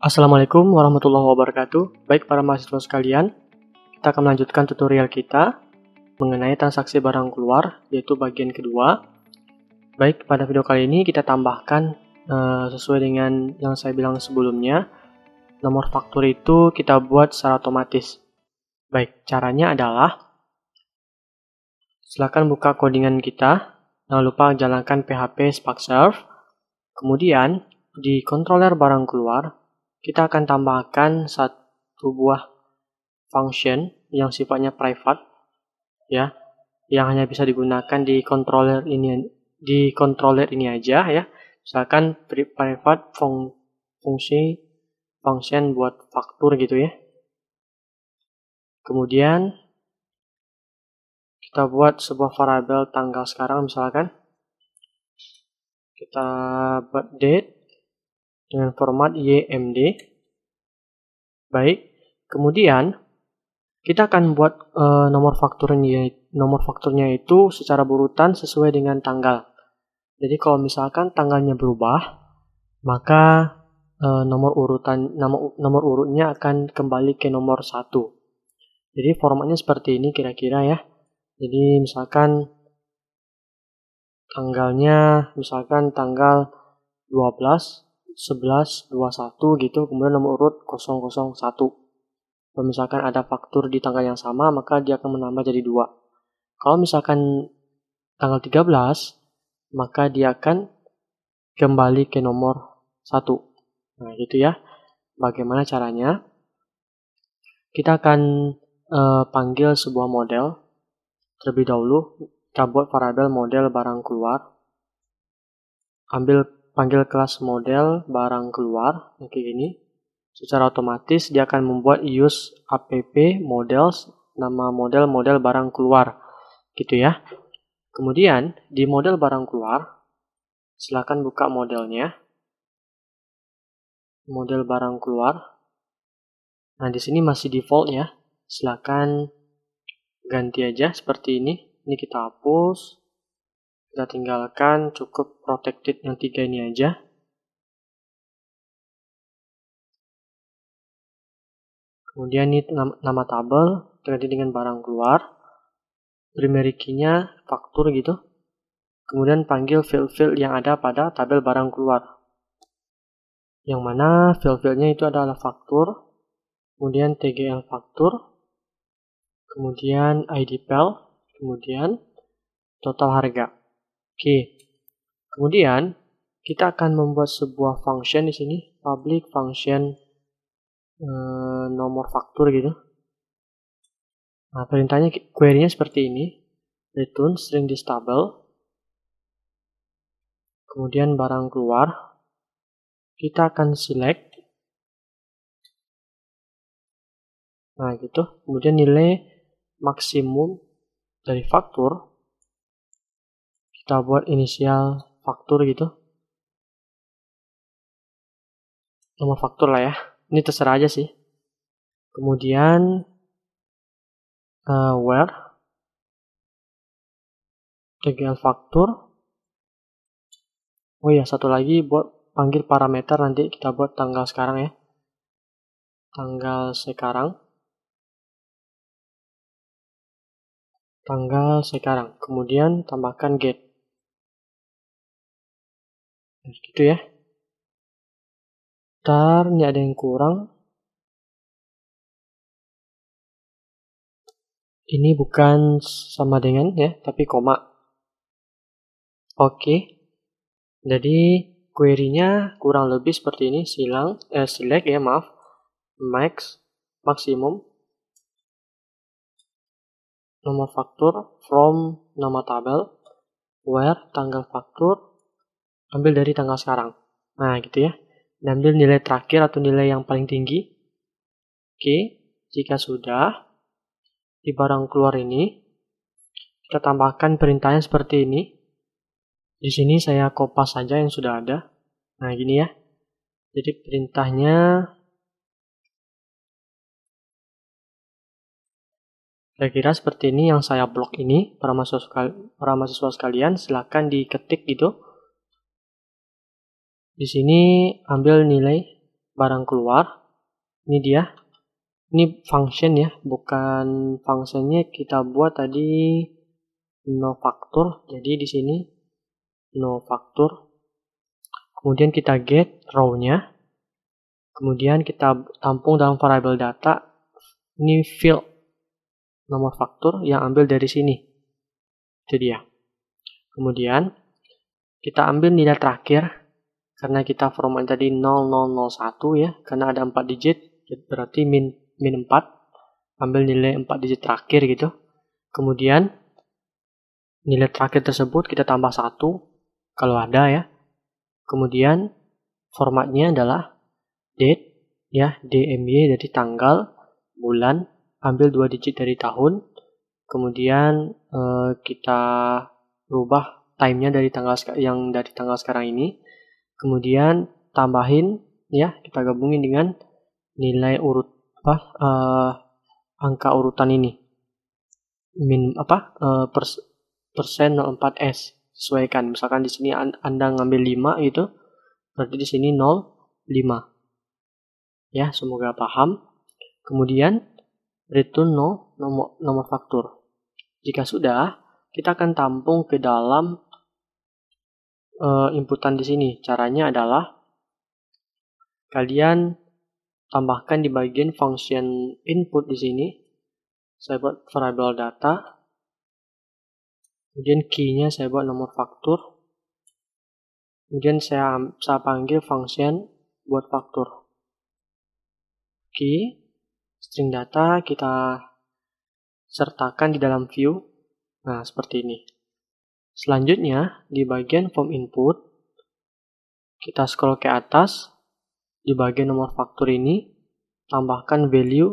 Assalamualaikum warahmatullahi wabarakatuh. Baik para mahasiswa sekalian, kita akan melanjutkan tutorial kita mengenai transaksi barang keluar, yaitu bagian kedua. Baik, pada video kali ini kita tambahkan sesuai dengan yang saya bilang sebelumnya, nomor faktur itu kita buat secara otomatis. Baik, caranya adalah silakan buka codingan kita, jangan lupa jalankan PHP SparkServe, kemudian di controller barang keluar, kita akan tambahkan satu buah function yang sifatnya private, ya, yang hanya bisa digunakan di controller ini aja, ya. Misalkan private function buat faktur gitu ya. Kemudian kita buat sebuah variabel tanggal sekarang, misalkan kita buat date dengan format YMD. Baik, kemudian kita akan buat nomor fakturnya itu secara berurutan sesuai dengan tanggal. Jadi kalau misalkan tanggalnya berubah, maka nomor urutnya akan kembali ke nomor 1. Jadi formatnya seperti ini kira-kira ya. Jadi misalkan tanggalnya tanggal 12 11 21 gitu, kemudian nomor urut 001. Kalau misalkan ada faktur di tanggal yang sama, maka dia akan menambah jadi 2. Kalau misalkan tanggal 13, maka dia akan kembali ke nomor 1. Nah, gitu ya. Bagaimana caranya? Kita akan panggil sebuah model. Terlebih dahulu, kita buat variabel model barang keluar. Panggil kelas model barang keluar, kayak gini. Secara otomatis dia akan membuat use app models, nama model barang keluar, gitu ya. Kemudian di model barang keluar, silakan buka modelnya, model barang keluar. Nah, di sini masih default ya. Silakan ganti aja seperti ini. Ini kita hapus. Kita tinggalkan cukup protected yang 3 ini aja. Kemudian ini nama tabel, ganti dengan barang keluar. Primary key-nya faktur gitu. Kemudian panggil field-field yang ada pada tabel barang keluar. Yang mana field-fieldnya itu adalah faktur. Kemudian TGL faktur. Kemudian ID PEL. Kemudian total harga. Oke. Kemudian kita akan membuat sebuah function di sini, public function nomor faktur gitu. Nah, perintahnya query-nya seperti ini. Return string this table. Kemudian barang keluar. Kita akan select. Nah, gitu. Kemudian nilai maksimum dari faktur. Kita buat inisial faktur gitu. Nomor faktur lah ya. Ini terserah aja sih. Kemudian where TGL faktur. Oh iya, satu lagi buat panggil parameter, nanti kita buat tanggal sekarang ya. Tanggal sekarang. Kemudian tambahkan get. Nah, gitu ya. Ntar ini ada yang kurang. Ini bukan sama dengan ya, tapi koma. Oke. Jadi query-nya kurang lebih seperti ini, select ya, maksimum nomor faktur from nama tabel, where tanggal faktur, ambil dari tanggal sekarang. Nah, gitu ya. Dan ambil nilai terakhir atau nilai yang paling tinggi. Oke, jika sudah, di barang keluar ini, kita tambahkan perintahnya seperti ini. Di sini saya kopas saja yang sudah ada. Nah, gini ya. Jadi perintahnya kira-kira seperti ini yang saya blok ini. Para mahasiswa sekalian, silakan diketik gitu. Di sini ambil nilai barang keluar. Ini dia. Ini function ya, bukan functionnya kita buat tadi no factor. Jadi di sini no factor. Kemudian kita get row-nya. Kemudian kita tampung dalam variable data. Ini field nomor faktur yang ambil dari sini. Itu dia. Kemudian kita ambil nilai terakhir. Karena kita format tadi 0001 ya. Karena ada 4 digit. Berarti min 4. Ambil nilai 4 digit terakhir gitu. Kemudian nilai terakhir tersebut kita tambah 1. Kalau ada ya. Kemudian formatnya adalah date ya, DMY dari tanggal, bulan, ambil 2 digit dari tahun, kemudian kita rubah time-nya dari tanggal sekarang ini, kemudian tambahin ya, kita gabungin dengan nilai urut angka urutan ini, persen 04S, sesuaikan. Misalkan di sini Anda ngambil 5 gitu, berarti di sini 05. Ya, semoga paham. Kemudian return nomor faktur. Jika sudah, kita akan tampung ke dalam inputan di sini. Caranya adalah kalian tambahkan di bagian function input di sini. Saya buat variable data. Kemudian key-nya saya buat nomor faktur. Kemudian saya panggil function buat faktur. Key, string data kita sertakan di dalam view. Nah, seperti ini. Selanjutnya, di bagian form input, kita scroll ke atas. Di bagian nomor faktur ini, tambahkan value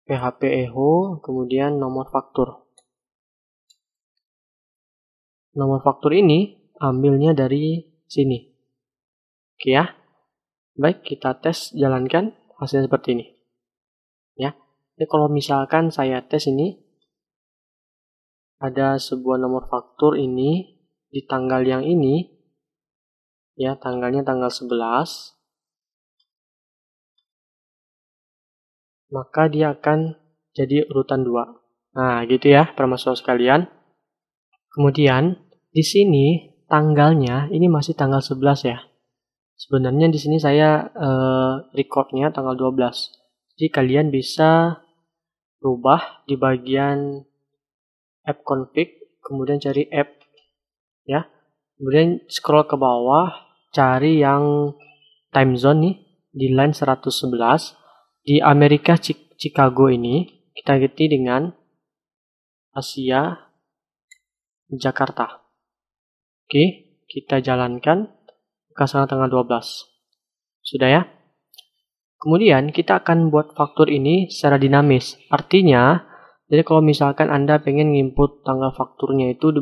PHP echo, kemudian nomor faktur. Nomor faktur ini ambilnya dari sini. Oke ya. Baik, kita tes, jalankan, hasilnya seperti ini. Ya. Jadi kalau misalkan saya tes ini, ada sebuah nomor faktur ini, di tanggal yang ini, ya, tanggalnya tanggal 11, maka dia akan jadi urutan 2. Nah, gitu ya, permasalahan sekalian. Kemudian, di sini, tanggalnya, ini masih tanggal 11 ya. Sebenarnya di sini saya recordnya tanggal 12. Jadi kalian bisa rubah di bagian app config, kemudian cari app ya. Kemudian scroll ke bawah, cari yang time zone nih di line 111 di Amerika Chicago ini kita ganti dengan Asia Jakarta. Oke, kita jalankan ke sana tanggal 12. Sudah ya? Kemudian kita akan buat faktur ini secara dinamis. Artinya, jadi kalau misalkan Anda pengen nginput tanggal fakturnya itu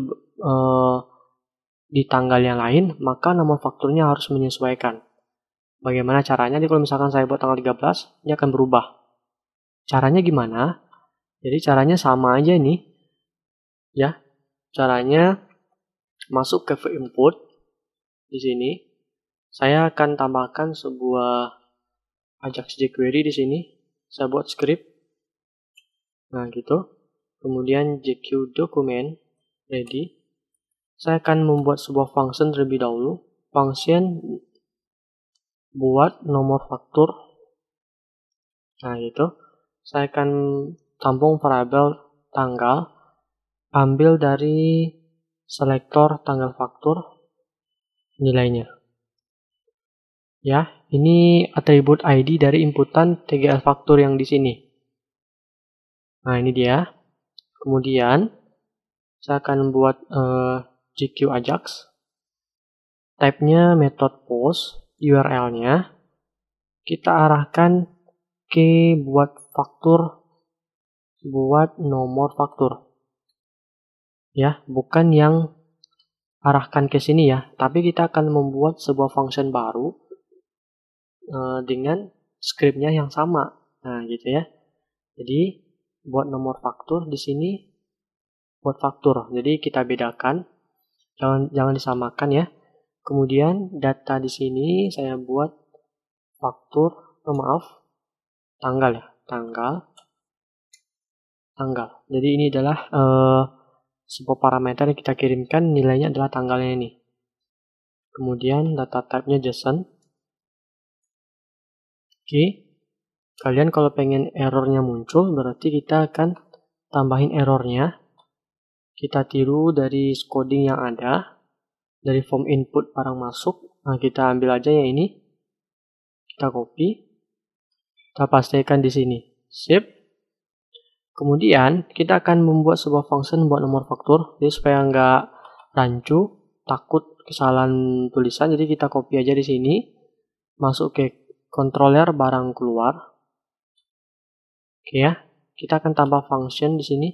di tanggal yang lain, maka nomor fakturnya harus menyesuaikan. Bagaimana caranya? Jadi kalau misalkan saya buat tanggal 13, ini akan berubah. Caranya gimana? Jadi caranya sama aja nih. Ya. Caranya masuk ke input di sini. Saya akan tambahkan sebuah Ajax jQuery di sini. Saya buat script. Nah, gitu. Kemudian JQ document ready. Saya akan membuat sebuah function terlebih dahulu. Function buat nomor faktur. Nah, gitu. Saya akan tampung variabel tanggal. Ambil dari selektor tanggal faktur nilainya. Ya, ini atribut ID dari inputan TGL faktur yang di sini. Nah, ini dia. Kemudian, saya akan buat GQ Ajax. Type-nya method post, URL-nya. Kita arahkan ke buat faktur, buat nomor faktur. Ya, bukan yang arahkan ke sini ya, tapi kita akan membuat sebuah function baru dengan script-nya yang sama. Nah, gitu ya. Jadi, buat nomor faktur di sini buat faktur. Jadi kita bedakan, jangan disamakan ya. Kemudian data di sini saya buat faktur, tanggal ya, tanggal. Jadi ini adalah sebuah parameter yang kita kirimkan, nilainya adalah tanggalnya ini. Kemudian data type-nya JSON. Oke. Kalian kalau pengen errornya muncul, berarti kita akan tambahin errornya. Kita tiru dari coding yang ada, dari form input barang masuk. Nah, kita ambil aja yang ini. Kita copy. Kita pastikan di sini. Sip. Kemudian kita akan membuat sebuah function buat nomor faktur, jadi supaya nggak rancu, takut kesalahan tulisan, jadi kita copy aja di sini, masuk ke controller barang keluar. Oke ya, kita akan tambah function di sini,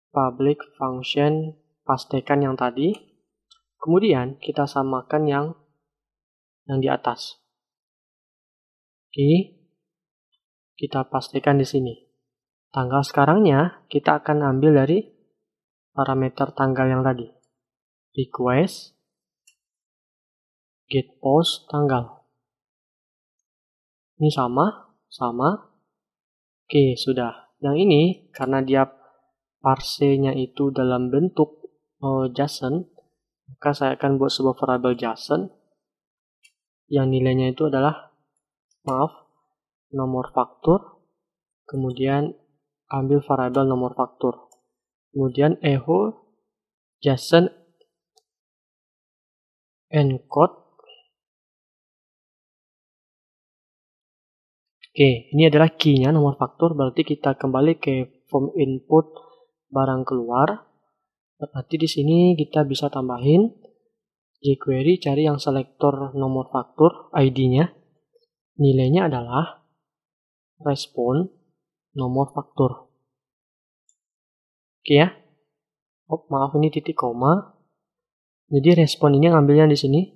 public function, pastikan yang tadi, kemudian kita samakan yang di atas. Oke, kita pastikan di sini. Tanggal sekarangnya kita akan ambil dari parameter tanggal yang tadi. Request get post tanggal. Ini sama. Oke, sudah. Yang ini karena dia parsenya itu dalam bentuk JSON, maka saya akan buat sebuah variabel JSON yang nilainya itu adalah nomor faktur, kemudian ambil variabel nomor faktur, kemudian echo JSON encode. Oke, ini adalah key-nya nomor faktur, berarti kita kembali ke form input barang keluar. Berarti di sini kita bisa tambahin jQuery, cari yang selektor nomor faktur ID-nya. Nilainya adalah respon nomor faktur. Oke ya. Maaf, ini titik koma. Jadi respon ini ngambilnya di sini.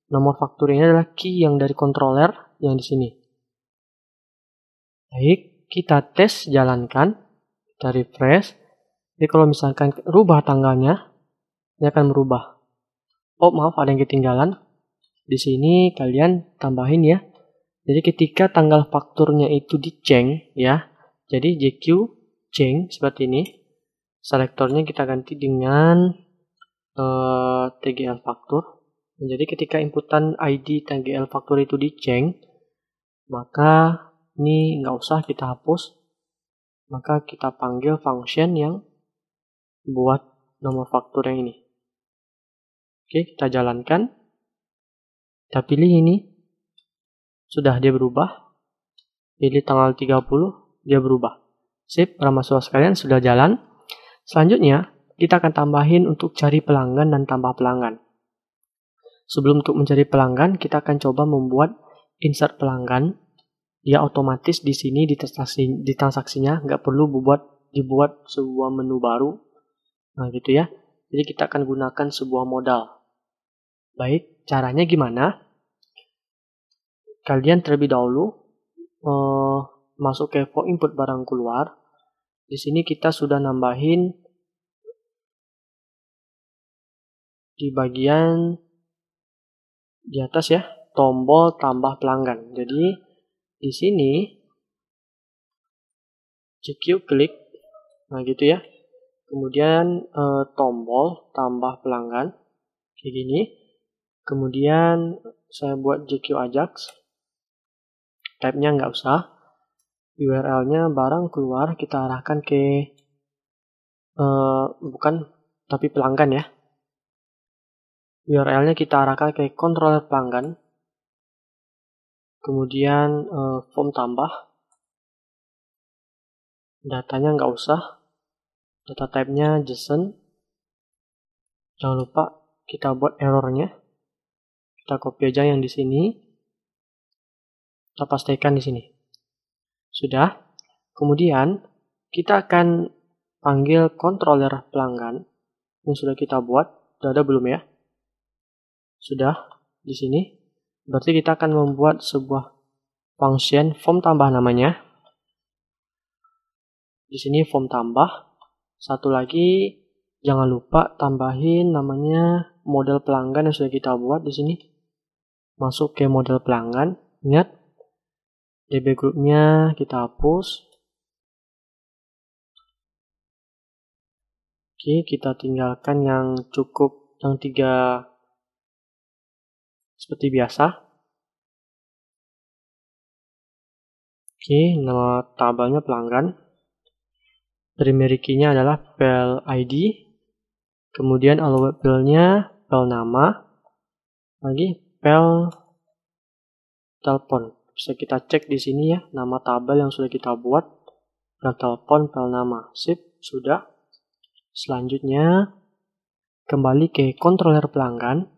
Nomor faktur ini adalah key yang dari controller yang di sini. Baik, kita tes, jalankan. Kita refresh. Jadi kalau misalkan rubah tanggalnya, ini akan merubah. Maaf, ada yang ketinggalan. Di sini kalian tambahin ya. Jadi ketika tanggal fakturnya itu diceng ya. Jadi JQ change seperti ini. Selektornya kita ganti dengan TGL faktur. Jadi ketika inputan ID TGL faktur itu diceng, maka ini nggak usah kita hapus. Maka kita panggil function yang buat nomor faktur yang ini. Oke, kita jalankan. Kita pilih ini. Sudah, dia berubah. Pilih tanggal 30, dia berubah. Sip, para mahasiswa sekalian sudah jalan. Selanjutnya, kita akan tambahin untuk cari pelanggan dan tambah pelanggan. Sebelum untuk mencari pelanggan, kita akan coba membuat insert pelanggan. Dia otomatis di sini di transaksinya, nggak perlu dibuat sebuah menu baru. Nah gitu ya. Jadi kita akan gunakan sebuah modal. Baik, caranya gimana? Kalian terlebih dahulu masuk ke form input barang keluar. Di sini kita sudah nambahin di bagian di atas ya, tombol tambah pelanggan. Jadi di sini CQ klik, nah gitu ya. Kemudian tombol tambah pelanggan kayak gini. Kemudian saya buat JQ Ajax. Type-nya nggak usah. URL-nya barang keluar, kita arahkan ke bukan, tapi pelanggan ya. URL-nya kita arahkan ke controller pelanggan. Kemudian form tambah. Datanya nggak usah. Data type-nya JSON. Jangan lupa kita buat errornya. Kita copy aja yang di sini. Kita pastikan di sini. Sudah. Kemudian kita akan panggil controller pelanggan yang sudah kita buat. Sudah ada belum ya? Sudah di sini. Berarti kita akan membuat sebuah function form tambah namanya. Di sini form tambah. Satu lagi, jangan lupa tambahin namanya model pelanggan yang sudah kita buat di sini. Masuk ke model pelanggan. Ingat, DB groupnya kita hapus. Oke, kita tinggalkan yang cukup, yang 3 seperti biasa. Oke, nama tabelnya pelanggan. Primary key-nya adalah pel ID. Kemudian allowed pel-nya pel nama. Lagi pel telepon. Bisa kita cek di sini ya, nama tabel yang sudah kita buat. Pel telepon, pel nama. Sip, sudah. Selanjutnya, kembali ke controller pelanggan.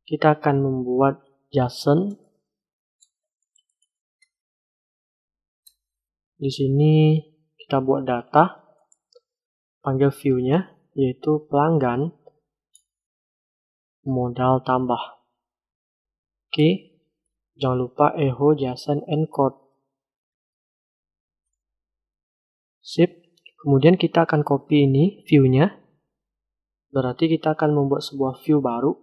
Kita akan membuat JSON. Di sini kita buat data, panggil view-nya, yaitu pelanggan modal tambah. Oke, jangan lupa echo JSON encode. Sip, kemudian kita akan copy ini view-nya. Berarti kita akan membuat sebuah view baru.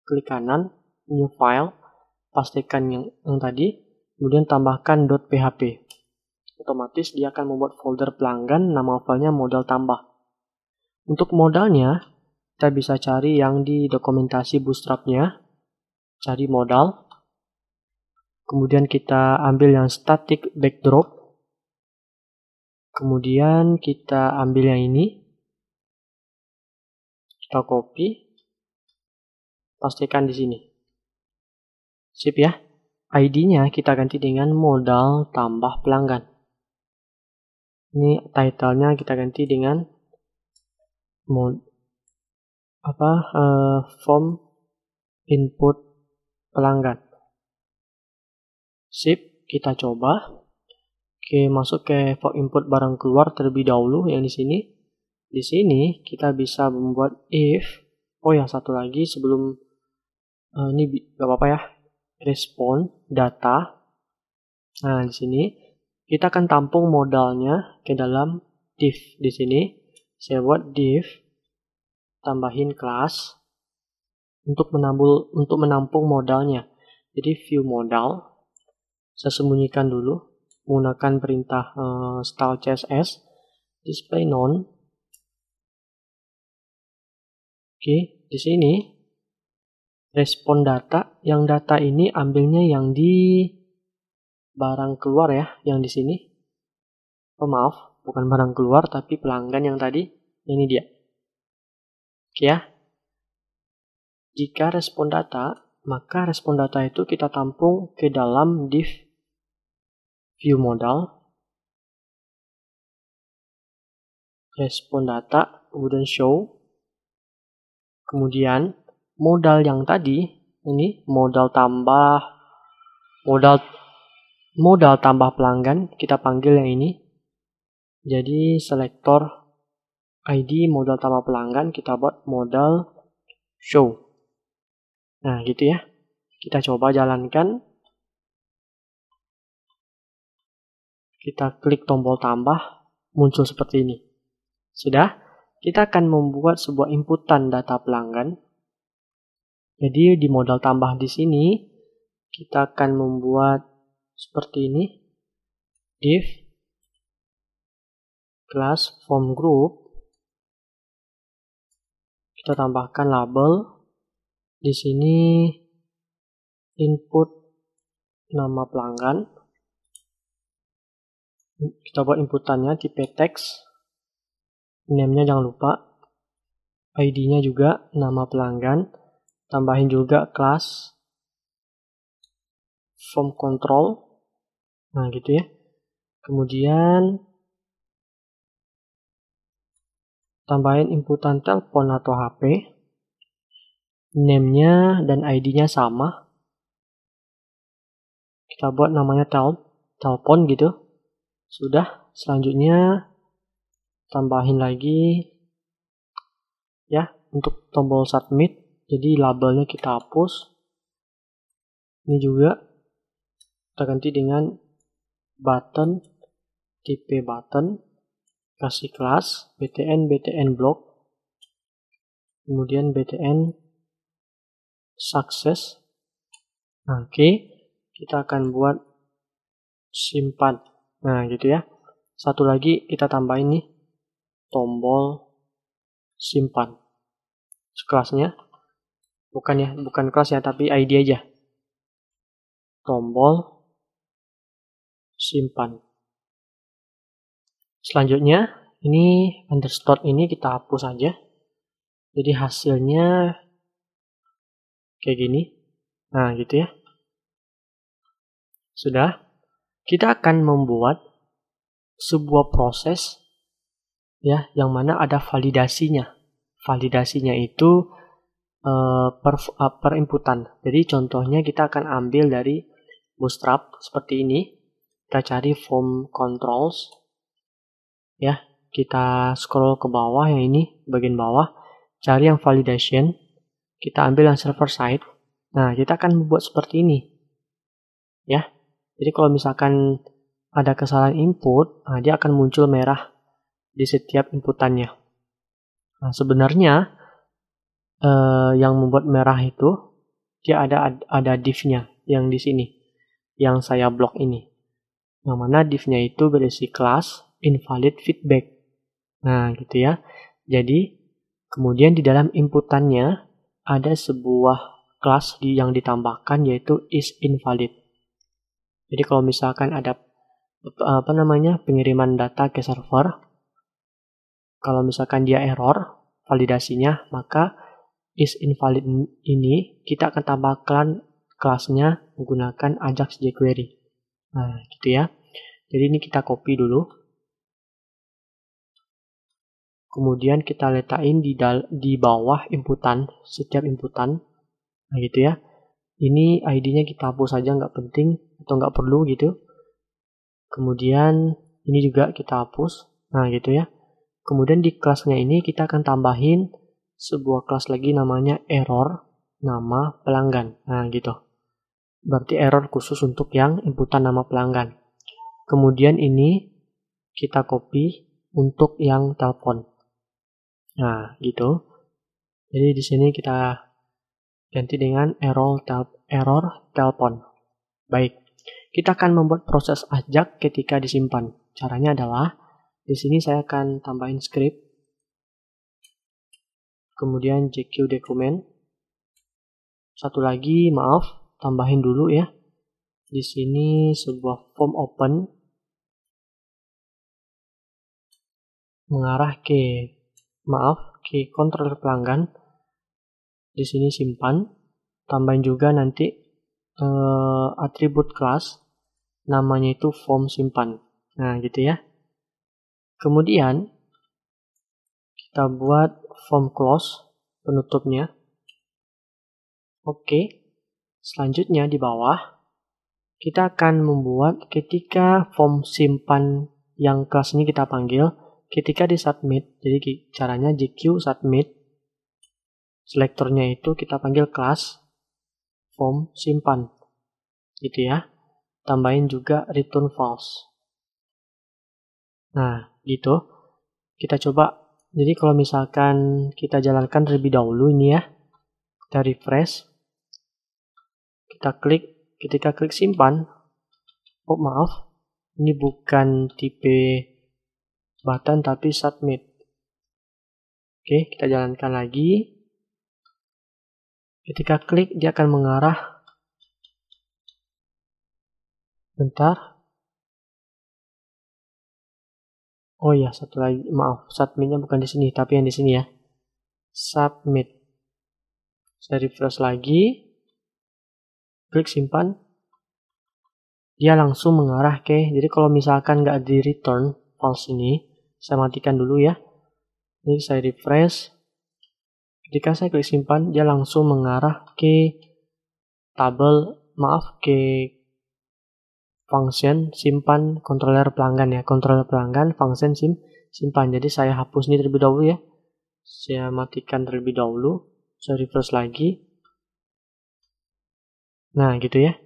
Klik kanan, new file, pastikan yang tadi, kemudian tambahkan .php. Otomatis dia akan membuat folder pelanggan, nama filenya modal tambah. Untuk modalnya, kita bisa cari yang di dokumentasi Bootstrap-nya, cari modal, kemudian kita ambil yang static backdrop, kemudian kita ambil yang ini, kita copy, pastikan di sini. Sip ya, ID-nya kita ganti dengan modal tambah pelanggan. Ini title-nya kita ganti dengan form input pelanggan. Sip, kita coba. Oke, masuk ke form input barang keluar terlebih dahulu yang di sini. Di sini kita bisa membuat if. Oh ya, satu lagi sebelum ini gak apa-apa ya. Respon data. Nah, di sini kita akan tampung modalnya ke dalam div. Di sini saya buat div, tambahin kelas untuk menampung modalnya. Jadi view modal, saya sembunyikan dulu menggunakan perintah style CSS, display none. Oke, di sini respon data, yang data ini ambilnya yang di barang keluar ya, yang di sini. Oh maaf, bukan barang keluar tapi pelanggan yang tadi, ini dia. Oke ya. Jika respon data, maka respon data itu kita tampung ke dalam div view modal. Respon data, kemudian show. Kemudian modal yang tadi, ini modal tambah pelanggan, kita panggil yang ini. Jadi selektor ID modal tambah pelanggan, kita buat modal show. Nah gitu ya, kita coba jalankan. Kita klik tombol tambah, muncul seperti ini. Sudah, kita akan membuat sebuah inputan data pelanggan. Jadi di modal tambah di sini, kita akan membuat seperti ini. Div, class, form group. Kita tambahkan label. Di sini input nama pelanggan. Kita buat inputannya tipe teks. Name-nya jangan lupa. ID-nya juga nama pelanggan. Tambahin juga kelas form control. Nah gitu ya. Kemudian tambahin inputan telepon atau HP. Name-nya dan ID-nya sama. Kita buat namanya telepon gitu. Sudah, selanjutnya tambahin lagi ya untuk tombol submit. Jadi labelnya kita hapus. Ini juga kita ganti dengan button, tipe button, kasih kelas btn block, kemudian btn sukses. Nah, oke. Kita akan buat simpan. Nah, gitu ya. Satu lagi kita tambahin nih, tombol simpan. Kelasnya, bukan kelas ya, tapi ID aja. Tombol simpan. Selanjutnya, ini underscore ini kita hapus aja. Jadi hasilnya kayak gini. Nah, gitu ya. Sudah. Kita akan membuat sebuah proses ya, yang mana ada validasinya. Validasinya itu per inputan. Jadi contohnya kita akan ambil dari Bootstrap seperti ini. Kita cari form controls. Ya, kita scroll ke bawah yang ini, bagian bawah. Cari yang validation. Kita ambil yang server side. Nah, kita akan membuat seperti ini. Ya. Jadi kalau misalkan ada kesalahan input, nah dia akan muncul merah di setiap inputannya. Nah, sebenarnya yang membuat merah itu dia ada div-nya yang di sini, yang saya blok ini. Yang mana div-nya itu berisi kelas invalid feedback. Nah, gitu ya. Jadi kemudian di dalam inputannya ada sebuah kelas yang ditambahkan yaitu isInvalid. Jadi kalau misalkan ada pengiriman data ke server, kalau misalkan dia error validasinya, maka isInvalid ini kita akan tambahkan kelasnya menggunakan Ajax jQuery. Nah, gitu ya. Jadi ini kita copy dulu. Kemudian kita letakkan di bawah inputan, setiap inputan. Nah, gitu ya. Ini ID-nya kita hapus saja, nggak penting atau nggak perlu gitu. Kemudian ini juga kita hapus. Nah, gitu ya. Kemudian di kelasnya ini kita akan tambahin sebuah kelas lagi namanya error nama pelanggan. Nah, gitu. Berarti error khusus untuk yang inputan nama pelanggan. Kemudian ini kita copy untuk yang telepon. Nah, gitu. Jadi di sini kita ganti dengan error telepon. Baik. Kita akan membuat proses Ajax ketika disimpan. Caranya adalah di sini saya akan tambahin script. Kemudian JQ document. Satu lagi, maaf, tambahin dulu ya. Di sini sebuah form open mengarah ke controller pelanggan. Di sini simpan. Tambahin juga nanti atribut kelas, namanya itu form simpan. Nah, gitu ya. Kemudian kita buat form close penutupnya. Oke. Selanjutnya di bawah kita akan membuat ketika form simpan yang kelas ini kita panggil, ketika di submit. Jadi caranya JQ submit. Selektornya itu kita panggil kelas form simpan. Gitu ya. Tambahin juga return false. Nah, gitu. Kita coba. Jadi kalau misalkan kita jalankan terlebih dahulu ini ya. Kita refresh. Kita klik. Ketika klik simpan. Oh, maaf. Ini bukan tipe button tapi submit. Oke, kita jalankan lagi. Ketika klik dia akan mengarah. Bentar. Oh ya, satu lagi, maaf, submitnya bukan di sini, tapi yang di sini ya. Submit. Saya refresh lagi. Klik simpan. Dia langsung mengarah ke, jadi kalau misalkan nggak di return false ini, saya matikan dulu ya. Ini saya refresh. Ketika saya klik simpan, dia langsung mengarah ke ke function simpan controller pelanggan ya. Controller pelanggan, function simpan. Jadi saya hapus ini terlebih dahulu ya. Saya matikan terlebih dahulu. Saya refresh lagi. Nah, gitu ya.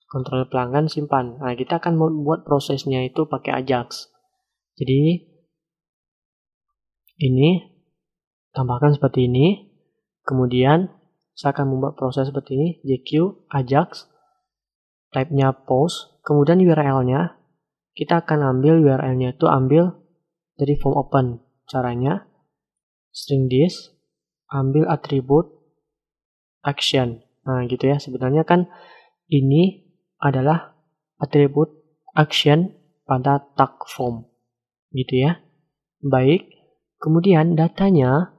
Controller pelanggan simpan. Nah, kita akan membuat prosesnya itu pakai Ajax. Jadi, ini tambahkan seperti ini. Kemudian, saya akan membuat proses seperti ini, JQ, Ajax, type-nya post, kemudian URL-nya, kita akan ambil URL-nya itu ambil dari form open. Caranya, string this, ambil atribut action. Nah gitu ya, sebenarnya kan ini adalah atribut action pada tag form. Gitu ya. Baik, kemudian datanya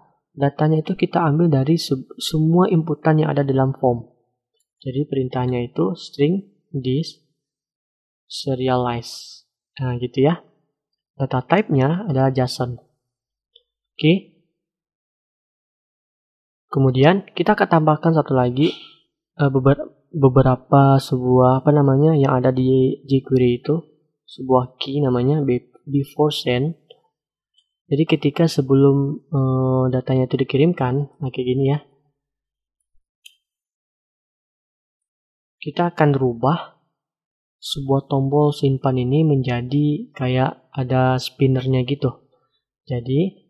itu kita ambil dari semua inputan yang ada dalam form. Jadi perintahnya itu string this serialize. Nah gitu ya. Data type-nya adalah JSON. Oke. Kemudian kita akan tambahkan satu lagi beberapa sebuah yang ada di jQuery itu, sebuah key namanya before send. Jadi ketika sebelum datanya itu dikirimkan, nah kayak gini ya, kita akan rubah sebuah tombol simpan ini menjadi kayak ada spinnernya gitu. Jadi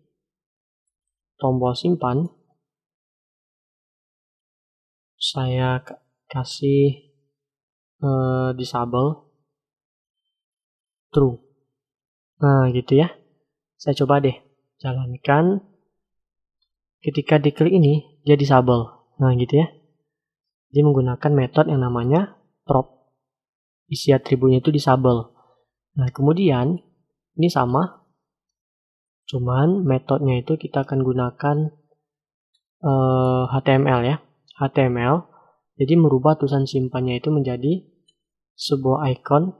tombol simpan saya kasih disable true. Nah gitu ya. Saya coba deh jalankan. Ketika diklik ini dia disable. Nah gitu ya. Dia menggunakan metode yang namanya prop. Isi atributnya itu disable. Nah kemudian ini sama. Cuman metodenya itu kita akan gunakan HTML ya. HTML. Jadi merubah tulisan simpannya itu menjadi sebuah icon.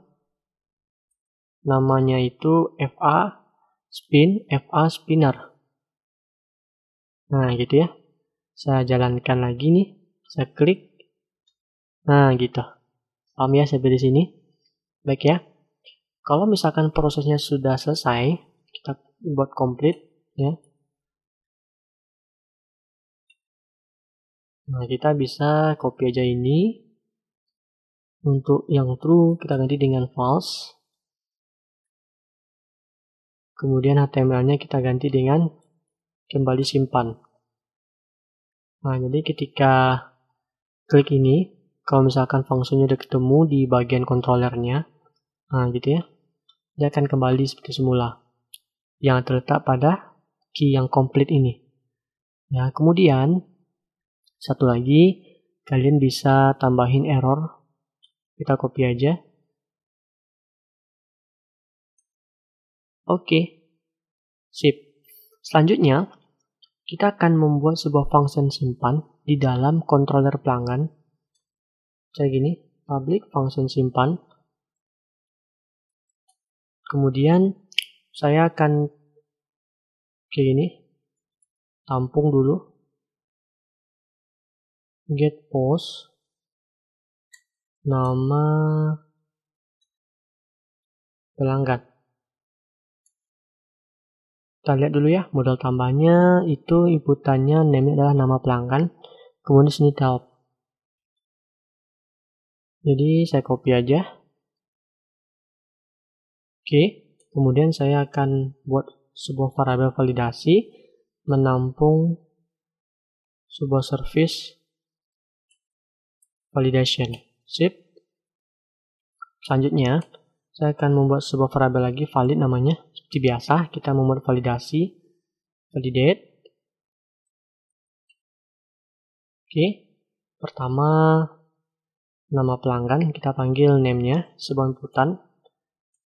Namanya itu FA spinner. Nah gitu ya. Saya jalankan lagi nih. Saya klik. Nah gitu. Paham ya sampai di sini? Baik ya. Kalau misalkan prosesnya sudah selesai, kita buat complete ya. Nah, kita bisa copy aja ini. Untuk yang true kita ganti dengan false. Kemudian HTML-nya kita ganti dengan kembali simpan. Nah, jadi ketika klik ini, kalau misalkan fungsinya udah ketemu di bagian controllernya, nah gitu ya, dia akan kembali seperti semula yang terletak pada key yang complete ini. Ya, kemudian satu lagi, kalian bisa tambahin error. Kita copy aja. Oke. Sip. Selanjutnya, kita akan membuat sebuah function simpan di dalam controller pelanggan. Kayak gini, public function simpan. Kemudian saya akan kayak gini, tampung dulu. Get post, nama pelanggan. Kita lihat dulu ya, modal tambahnya itu inputannya name adalah nama pelanggan. Kemudian sini help. Jadi saya copy aja. Oke, kemudian saya akan buat sebuah variabel validasi menampung sebuah service validation. Sip. Selanjutnya, saya akan membuat sebuah variabel lagi valid namanya. Seperti biasa, kita membuat validasi validate. Oke, pertama nama pelanggan, kita panggil name-nya sebuah inputan.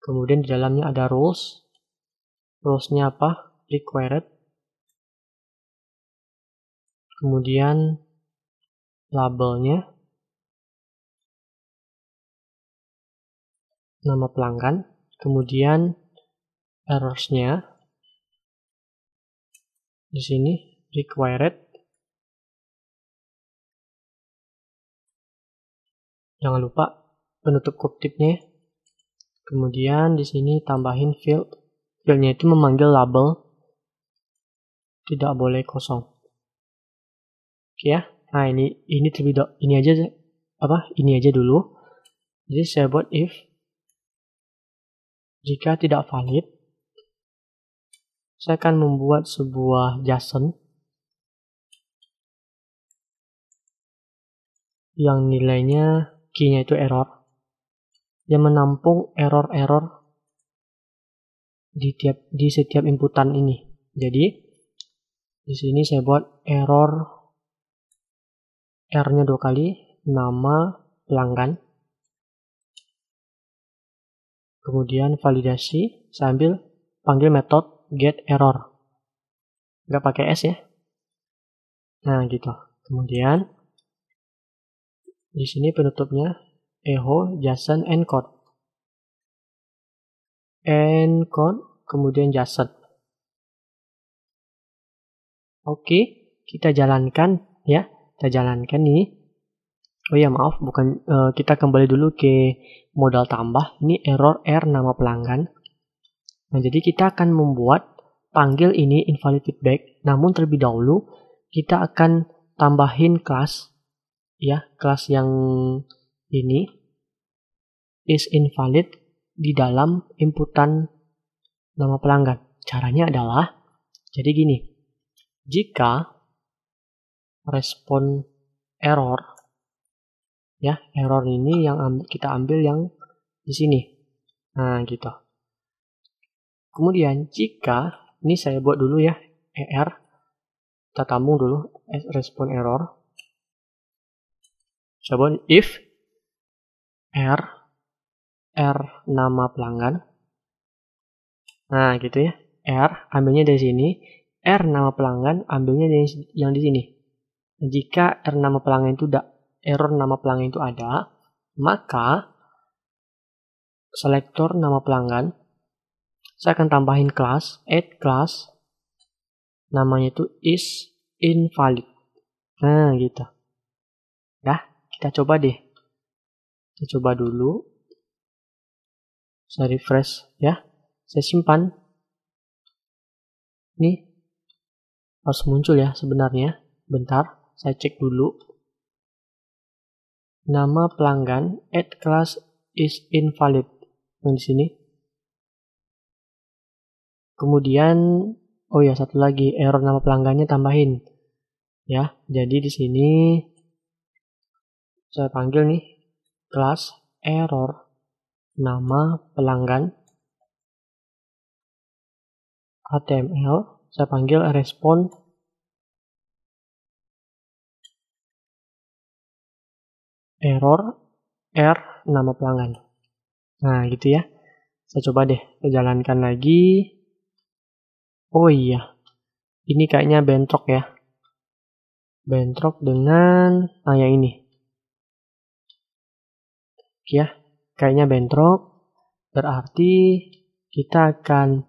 Kemudian di dalamnya ada roles. Roles-nya apa? Required. Kemudian labelnya nama pelanggan. Kemudian errors-nya di sini required. Jangan lupa penutup kutipnya. Kemudian di sini tambahin field. Fieldnya itu memanggil label. Tidak boleh kosong. Oke ya. Nah, ini terlebih dahulu. Ini aja dulu. Jadi saya buat if jika tidak valid, saya akan membuat sebuah JSON. yang nilainya key-nya itu error, yang menampung error-error di setiap inputan ini. Jadi di sini saya buat error R-nya 2 kali, nama pelanggan. Kemudian validasi, saya panggil metode get error. Nggak pakai S ya. Nah, gitu. Kemudian di sini penutupnya echo JSON encode. Encode, kemudian JSON. Oke, kita jalankan ya. Kita jalankan ini. Oh ya, maaf, bukan kita kembali dulu ke modal tambah. Ini error R nama pelanggan. Nah, jadi kita akan membuat panggil ini invalid feedback. Namun terlebih dahulu kita akan tambahin kelas ya, kelas yang ini is invalid di dalam inputan nama pelanggan. Caranya adalah jadi gini. Jika respon error ya, error ini yang kita ambil yang di sini. Nah, gitu. Kemudian jika ini saya buat dulu ya, ER kita tambung dulu respon error. Saya buat if R nama pelanggan. Nah, gitu ya. R ambilnya dari sini, R nama pelanggan ambilnya dari yang di sini. Jika R nama pelanggan itu error nama pelanggan itu ada, maka selektor nama pelanggan saya akan tambahin kelas, add class, namanya itu is invalid. Nah, gitu. Dah, kita coba deh. Kita coba dulu. Saya refresh ya. Saya simpan. Nih, harus muncul ya sebenarnya. Bentar, saya cek dulu. Nama pelanggan add class is invalid. Yang di sini. Kemudian, oh ya, satu lagi error nama pelanggannya tambahin. Ya, jadi di sini saya panggil nih kelas error nama pelanggan HTML. Saya panggil respon error R nama pelanggan. Nah, gitu ya. Saya coba deh, saya jalankan lagi. Oh iya, ini kayaknya bentrok ya. Bentrok dengan yang ini. Ya, kayaknya bentrok. Berarti kita akan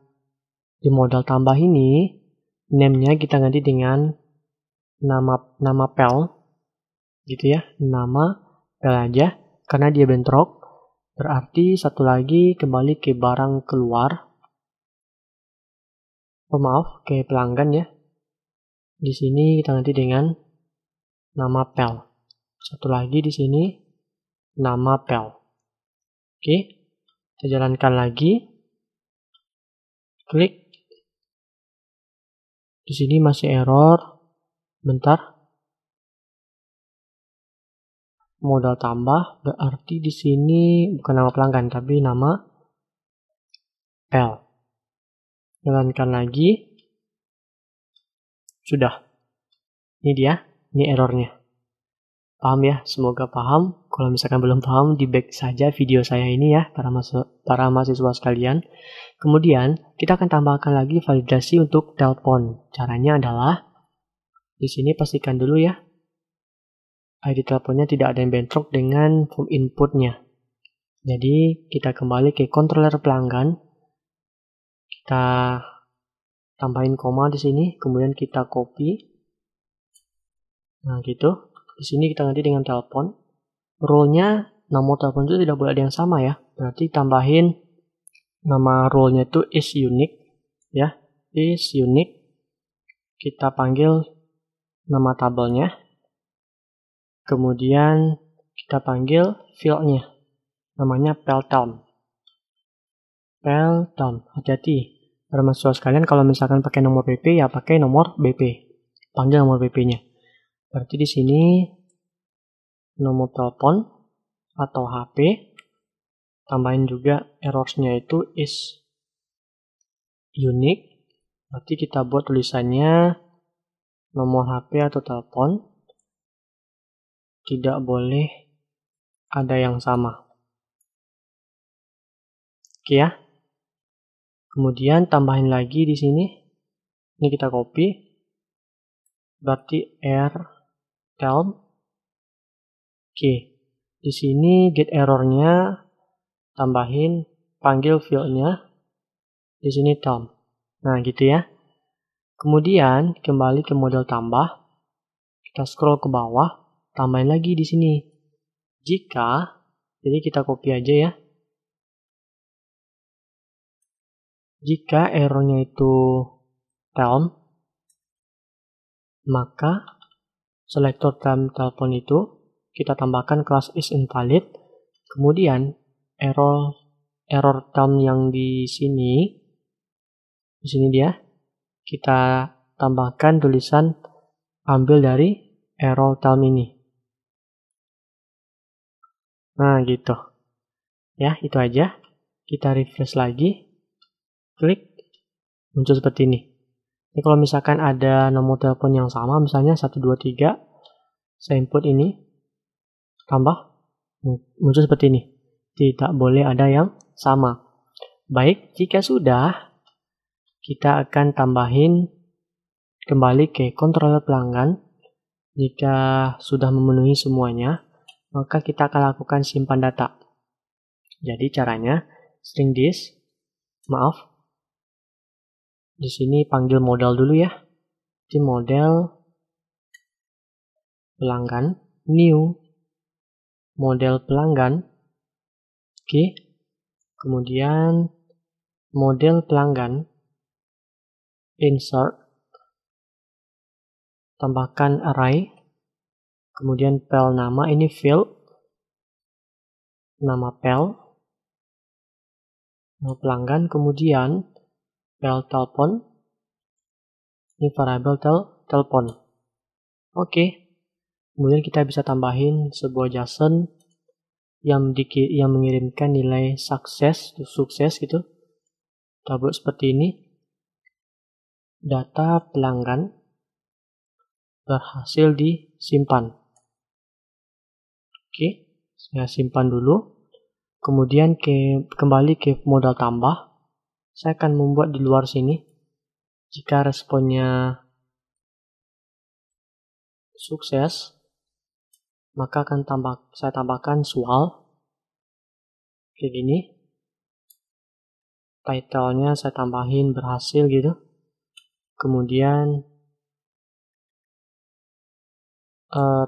di modal tambah ini, name-nya kita ganti dengan nama pel. Gitu ya, nama pel aja. Karena dia bentrok. Berarti satu lagi kembali ke barang keluar. Oh maaf, ke pelanggan ya. Di sini kita ganti dengan nama pel. Satu lagi di sini nama pel. Oke, kita jalankan lagi. Klik. Di sini masih error. Bentar. Modal tambah berarti di sini bukan nama pelanggan tapi nama pel. Jalankan lagi. Sudah. Ini dia, ini errornya. Paham ya? Semoga paham. Kalau misalkan belum paham, di back saja video saya ini ya, para mahasiswa sekalian. Kemudian, kita akan tambahkan lagi validasi untuk telepon. Caranya adalah, di sini pastikan dulu ya, ID teleponnya tidak ada yang bentrok dengan form inputnya. Jadi, kita kembali ke controller pelanggan. Kita tambahin koma di sini, kemudian kita copy. Nah, gitu. Di sini kita ganti dengan telepon. Role-nya, nomor telepon itu tidak boleh ada yang sama ya. Berarti tambahin nama role-nya itu is unique ya. Is unique. Kita panggil nama tabelnya. Kemudian kita panggil field-nya. Namanya peltom. Peltom. Hati-hati. Para mahasiswa sekalian kalau misalkan pakai nomor BP ya pakai nomor BP. Panggil nomor BP-nya. Berarti di sini nomor telepon atau HP. Tambahin juga errors-nya itu is unique. Berarti kita buat tulisannya nomor HP atau telepon tidak boleh ada yang sama. Oke ya. Kemudian tambahin lagi di sini. Ini kita copy. Berarti term. Oke. Di sini get error-nya tambahin panggil field-nya. Di sini term. Nah, gitu ya. Kemudian kembali ke model tambah. Kita scroll ke bawah, tambahin lagi di sini. Jika, jadi kita copy aja ya. Jika errornya itu term, maka selector term telepon itu kita tambahkan kelas is invalid. Kemudian error term yang di sini dia, kita tambahkan tulisan ambil dari error term ini. Nah, gitu. Ya, itu aja. Kita refresh lagi. Klik. Muncul seperti ini. Jadi kalau misalkan ada nomor telepon yang sama, misalnya 123, saya input ini, tambah, muncul seperti ini. Tidak boleh ada yang sama. Baik, jika sudah, kita akan tambahin kembali ke controller pelanggan. Jika sudah memenuhi semuanya, maka kita akan lakukan simpan data. Jadi caranya string this, di sini panggil model dulu ya. Di model pelanggan, new model pelanggan. Oke. Kemudian model pelanggan, insert, tambahkan array, kemudian pel nama, ini field, nama pel, nama pelanggan, kemudian pel telepon, ini variable telepon. Oke. Kemudian kita bisa tambahin sebuah JSON yang mengirimkan nilai sukses gitu. Kita buat seperti ini. Data pelanggan berhasil disimpan. Oke, saya simpan dulu. Kemudian kembali ke modal tambah. Saya akan membuat di luar sini. Jika responnya sukses, maka akan saya tambahkan soal. Kayak gini. Title-nya saya tambahin berhasil gitu. Kemudian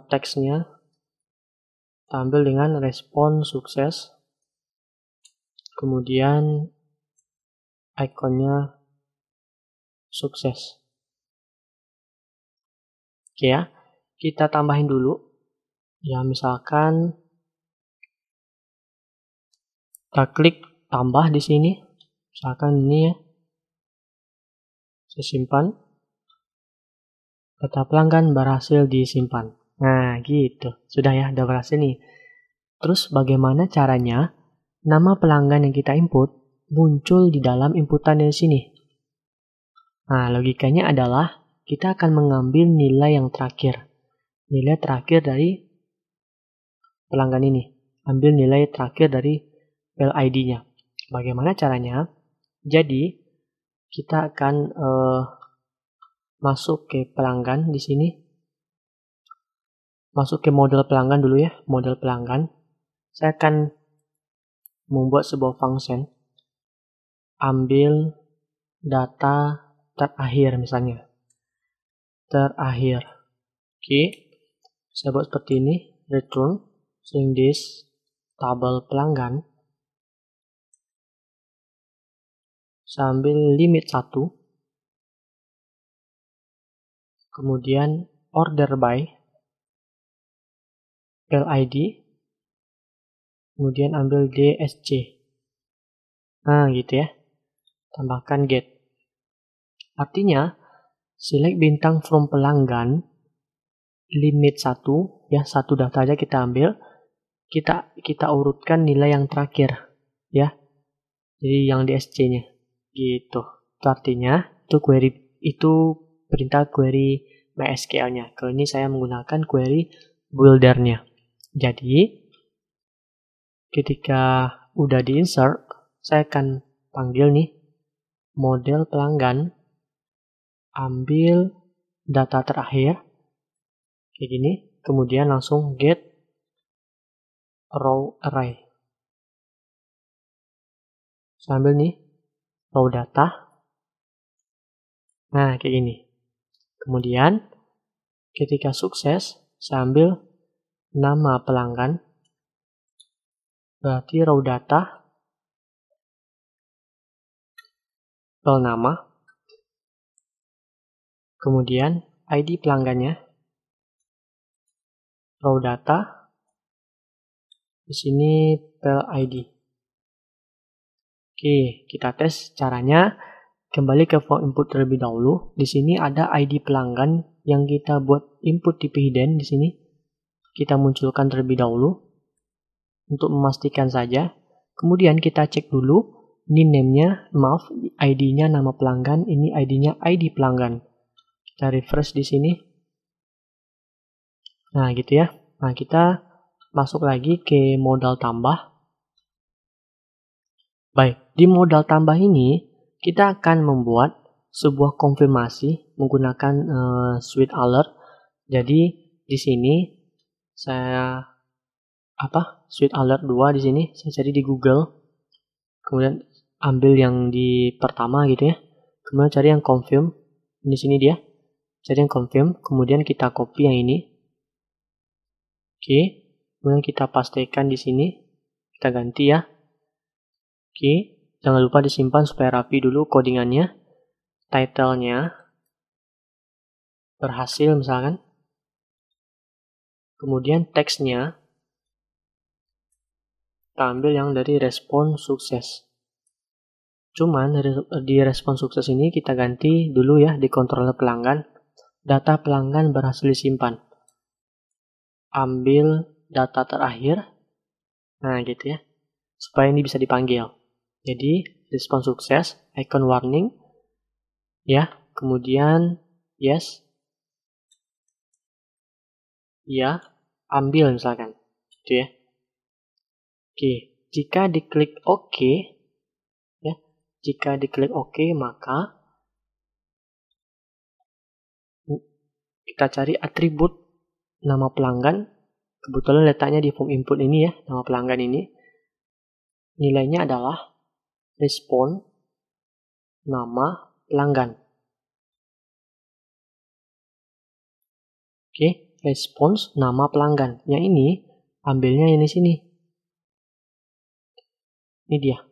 teksnya tampil dengan respon sukses. Kemudian ikonnya sukses. Oke ya, kita tambahin dulu. Ya, misalkan kita klik tambah di sini. Misalkan ini ya. Saya simpan. Data pelanggan berhasil disimpan. Nah, gitu. Sudah ya, udah berhasil nih. Terus bagaimana caranya nama pelanggan yang kita input muncul di dalam inputan dari sini? Nah, logikanya adalah kita akan mengambil nilai yang terakhir. Nilai terakhir dari pelanggan ini. Ambil nilai terakhir dari pel ID-nya. Bagaimana caranya? Jadi, kita akan masuk ke pelanggan di sini. Masuk ke model pelanggan dulu ya, model pelanggan. Saya akan membuat sebuah function. Ambil data terakhir misalnya. Terakhir. Oke. Saya buat seperti ini, return string this tabel pelanggan. Saya ambil limit 1. Kemudian order by pel ID. Kemudian ambil DSC. Nah, gitu ya. Tambahkan get. Artinya, select bintang from pelanggan limit 1, ya, 1 daftar aja kita ambil, kita urutkan nilai yang terakhir, ya. Jadi yang di SC-nya. Gitu. Itu artinya itu perintah query MySQL-nya. Kalau ini saya menggunakan query builder-nya. Jadi ketika udah di-insert, saya akan panggil nih model pelanggan, ambil data terakhir, kayak gini, kemudian langsung get row array. Saya ambil nih row data. Nah, kayak gini. Kemudian ketika sukses, saya ambil nama pelanggan, berarti row data, file nama, kemudian ID pelanggannya, row data, di sini file ID. Oke, kita tes caranya. Kembali ke form input terlebih dahulu. Di sini ada ID pelanggan yang kita buat input tipe hidden di sini. Kita munculkan terlebih dahulu untuk memastikan saja. Kemudian kita cek dulu ini name-nya, maaf, ID-nya nama pelanggan, ini ID-nya ID pelanggan. Kita refresh di sini. Nah, gitu ya. Nah, kita masuk lagi ke modal tambah. Baik, di modal tambah ini kita akan membuat sebuah konfirmasi menggunakan Sweet Alert. Jadi di sini saya Sweet Alert 2 di sini saya cari di Google. Kemudian ambil yang di pertama gitu ya. Kemudian cari yang confirm. Di sini dia. Cari yang confirm, kemudian kita copy yang ini. Oke. Kemudian kita pastikan di sini. Kita ganti ya. Oke. Jangan lupa disimpan supaya rapi dulu codingannya. Title-nya berhasil misalkan. Kemudian teksnya kita ambil yang dari respon sukses. Cuman di respon sukses ini kita ganti dulu ya di controller pelanggan. Data pelanggan berhasil disimpan. Ambil data terakhir. Nah gitu ya. Supaya ini bisa dipanggil. Jadi respon sukses, icon warning, ya, kemudian yes, ya, ambil misalkan, gitu ya. Oke, jika diklik OK, ya, jika diklik OK maka kita cari atribut nama pelanggan. Kebetulan letaknya di form input ini ya, nama pelanggan ini. Nilainya adalah respon nama pelanggan. Oke, respons nama pelanggan. Yang ini ambilnya ini sini. Ini dia.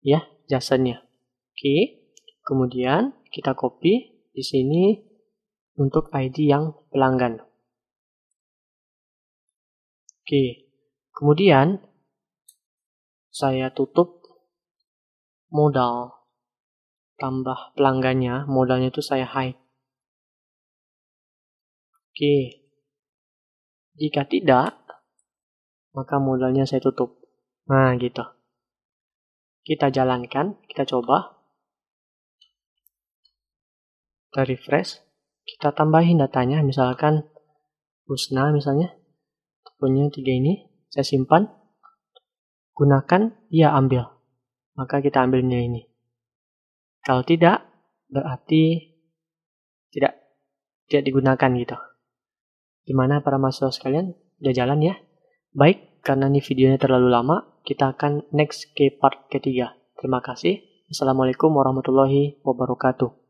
Ya, JSON-nya. Oke. Kemudian kita copy di sini untuk ID yang pelanggan. Oke. Kemudian saya tutup modal tambah pelanggannya, modalnya itu saya hide. Oke. Jika tidak, maka modalnya saya tutup. Nah, gitu. Kita jalankan, kita coba. Kita refresh. Kita tambahin datanya, misalkan Husna misalnya. Punya 3 ini, saya simpan. Gunakan, ya ambil. Maka kita ambilnya ini. Kalau tidak, berarti tidak digunakan gitu. Gimana para mahasiswa sekalian? Udah jalan ya? Baik, karena ini videonya terlalu lama, kita akan next ke part ketiga. Terima kasih. Assalamualaikum warahmatullahi wabarakatuh.